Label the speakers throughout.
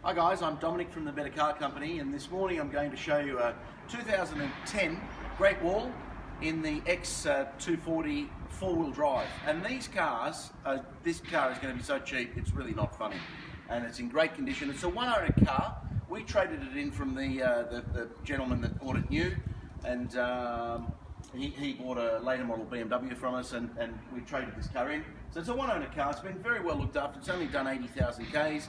Speaker 1: Hi guys, I'm Dominic from the Better Car Company, and this morning I'm going to show you a 2010 Great Wall in the X240 four-wheel drive. And these cars, this car is going to be so cheap, it's really not funny. And it's in great condition. It's a one-owner car. We traded it in from the gentleman that bought it new, and he bought a later model BMW from us, and we traded this car in. So it's a one-owner car. It's been very well looked after. It's only done 80,000 Ks.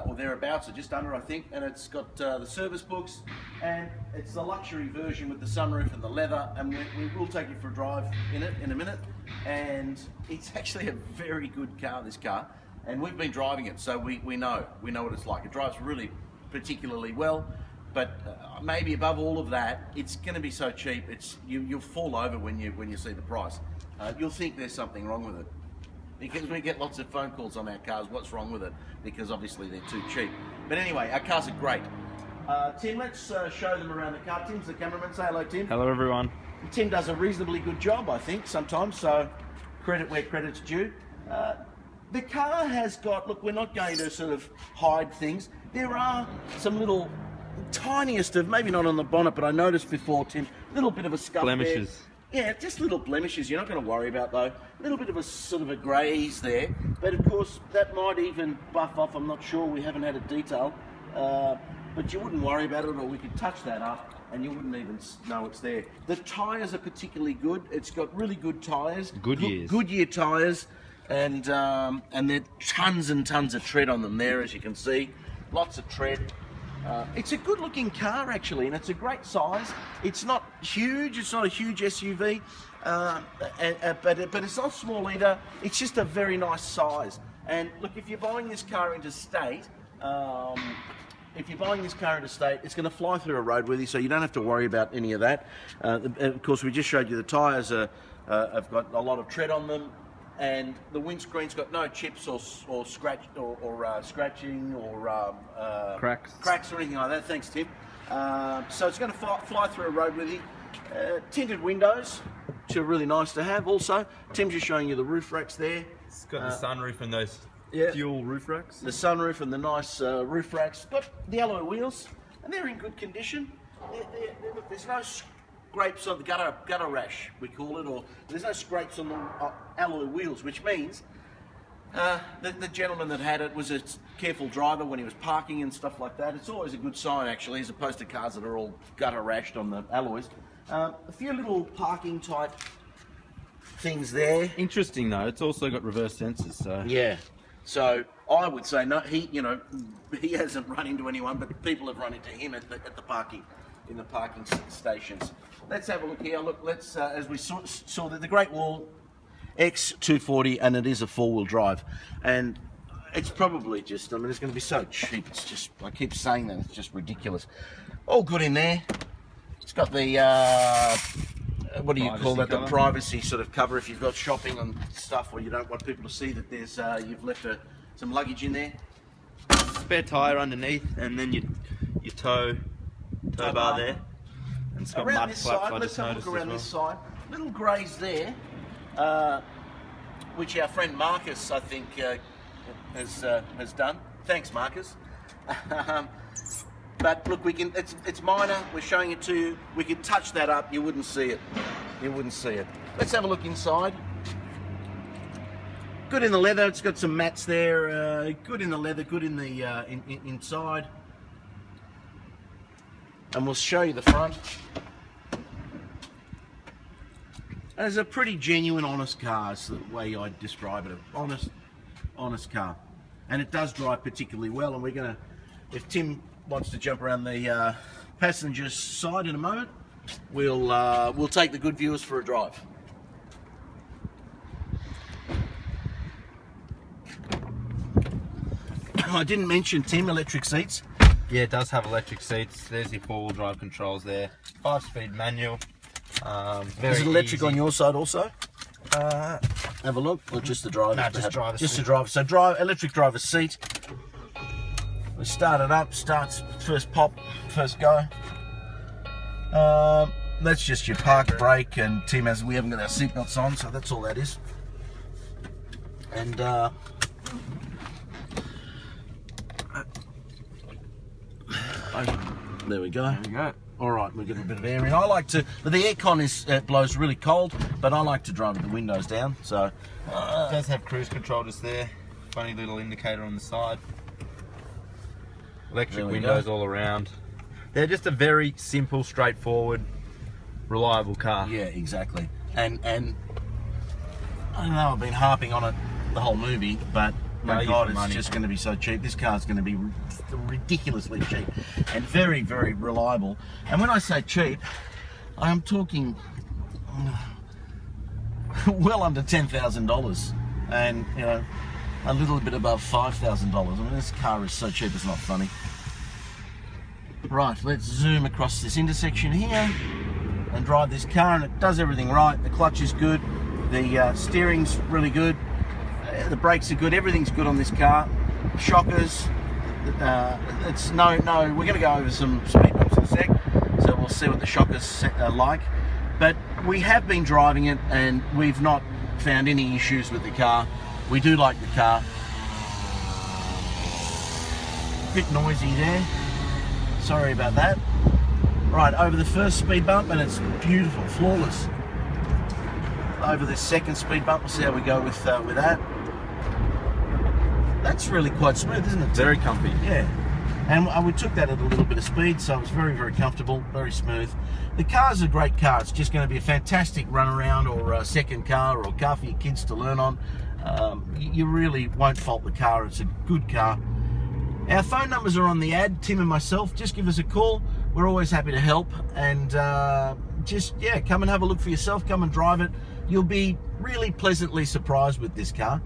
Speaker 1: Or thereabouts, or just under, I think, and it's got the service books, and it's the luxury version with the sunroof and the leather, and we will take you for a drive in it in a minute. And it's actually a very good car, this car, and we've been driving it, so we know what it's like. It drives really particularly well, but maybe above all of that, it's going to be so cheap. You'll fall over when you see the price. You'll think there's something wrong with it, because we get lots of phone calls on our cars, what's wrong with it, because obviously they're too cheap. But anyway, our cars are great. Tim, let's show them around the car. Tim's the cameraman. Say hello, Tim.
Speaker 2: Hello, everyone.
Speaker 1: Tim does a reasonably good job, I think, sometimes, so credit where credit's due. The car has got, look, we're not going to sort of hide things. There are some little, tiniest of, maybe not on the bonnet, but I noticed before, Tim, a little bit of a scuff
Speaker 2: Blemishes.
Speaker 1: there. Yeah, just little blemishes you're not going to worry about though. A little bit of a sort of a graze there, but of course that might even buff off, I'm not sure, we haven't had a detail. But you wouldn't worry about it, or we could touch that up and you wouldn't even know it's there. The tyres are particularly good. It's got really good tyres. Goodyear tyres, and there are tons and tons of tread on them there, as you can see. Lots of tread. It's a good looking car actually, and it's a great size. It's not huge, it's not a huge SUV, but it's not small either. It's just a very nice size. And look, if you're buying this car interstate, it's going to fly through a road with you, so you don't have to worry about any of that. Of course, we just showed you the tyres have got a lot of tread on them, and the windscreen's got no chips or scratch or scratching or cracks or anything like that. Thanks, Tim. So it's going to fly through a road with you. Tinted windows, which are really nice to have. Also, Tim's just showing you the roof racks there.
Speaker 2: It's got the sunroof and those dual roof racks.
Speaker 1: The sunroof and the nice roof racks. Got the alloy wheels, and they're in good condition. Look, there's no scrapes on the gutter rash, we call it, or there's no scrapes on the alloy wheels, which means the gentleman that had it was a careful driver when he was parking and stuff like that. It's always a good sign actually, as opposed to cars that are all gutter rashed on the alloys. A few little parking type things there.
Speaker 2: Interesting though, it's also got reverse sensors, so
Speaker 1: yeah. So I would say no, he hasn't run into anyone, but people have run into him at the parking, in the parking stations. Let's have a look here. Look, let's as we saw the Great Wall X240, and it is a four-wheel drive, and it's probably just, I mean, it's going to be so cheap. It's just, I keep saying that, it's just ridiculous. All good in there. It's got the what do you call that? The privacy sort of cover if you've got shopping and stuff, or you don't want people to see that there's you've left some luggage in there.
Speaker 2: Spare tyre underneath, and then your tow bar there. And it's got
Speaker 1: around
Speaker 2: mud
Speaker 1: this
Speaker 2: flaps.
Speaker 1: side, let's have a look around this side. Little greys there, which our friend Marcus, I think, has done. Thanks, Marcus. But look, it's minor. We're showing it to you. We could touch that up. You wouldn't see it. You wouldn't see it. Let's have a look inside. Good in the leather. It's got some mats there. Good in the leather. Good in the inside. And we'll show you the front. And it's a pretty genuine, honest car, is the way I'd describe it. An honest car. And it does drive particularly well, and we're going to, if Tim wants to jump around the passenger side in a moment, we'll take the good viewers for a drive. I didn't mention, Tim, electric seats.
Speaker 2: Yeah, it does have electric seats. There's your four-wheel drive controls there. 5-speed manual.
Speaker 1: Is it electric on your side also? Have a look, or just the driver?
Speaker 2: No, just driver.
Speaker 1: Just the driver. So electric driver's seat. We start it up. Starts first pop, first go. That's just your park brake, and Tim we haven't got our seatbelts on, so that's all that is. And There we go.
Speaker 2: There we go.
Speaker 1: All right, we're getting a bit of air in. I like to, the aircon is blows really cold, but I like to drive with the windows down. So
Speaker 2: It does have cruise control just there. Funny little indicator on the side. Electric windows all around. They're just a very simple, straightforward, reliable car.
Speaker 1: yeah, exactly. And I don't know, I've been harping on it the whole movie, but my
Speaker 2: Value
Speaker 1: God,
Speaker 2: for
Speaker 1: it's
Speaker 2: money.
Speaker 1: just going to be so cheap. This car's going to be ridiculously cheap and very, very reliable. And when I say cheap, I am talking well under $10,000, and you know, a little bit above $5,000. I mean, this car is so cheap, it's not funny. Right, let's zoom across this intersection here and drive this car, and it does everything right. The clutch is good, the steering's really good, the brakes are good, everything's good on this car. Shockers, it's no, we're going to go over some speed bumps in a sec, so we'll see what the shockers are like. But we have been driving it and we've not found any issues with the car. We do like the car. Bit noisy there, sorry about that. Right, over the first speed bump, and it's beautiful, flawless. Over the second speed bump, we'll see how we go with that. That's really quite smooth, isn't it?
Speaker 2: Very comfy.
Speaker 1: Yeah. And we took that at a little bit of speed, so it was very, very comfortable, very smooth. The car's a great car. It's just going to be a fantastic run around, or a second car, or a car for your kids to learn on. You really won't fault the car. It's a good car. Our phone numbers are on the ad, Tim and myself. Just give us a call. We're always happy to help. And just, yeah, come and have a look for yourself. Come and drive it. You'll be really pleasantly surprised with this car.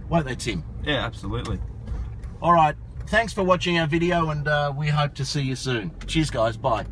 Speaker 1: Won't they, Tim?
Speaker 2: Yeah, absolutely.
Speaker 1: All right. Thanks for watching our video, and we hope to see you soon. Cheers, guys. Bye.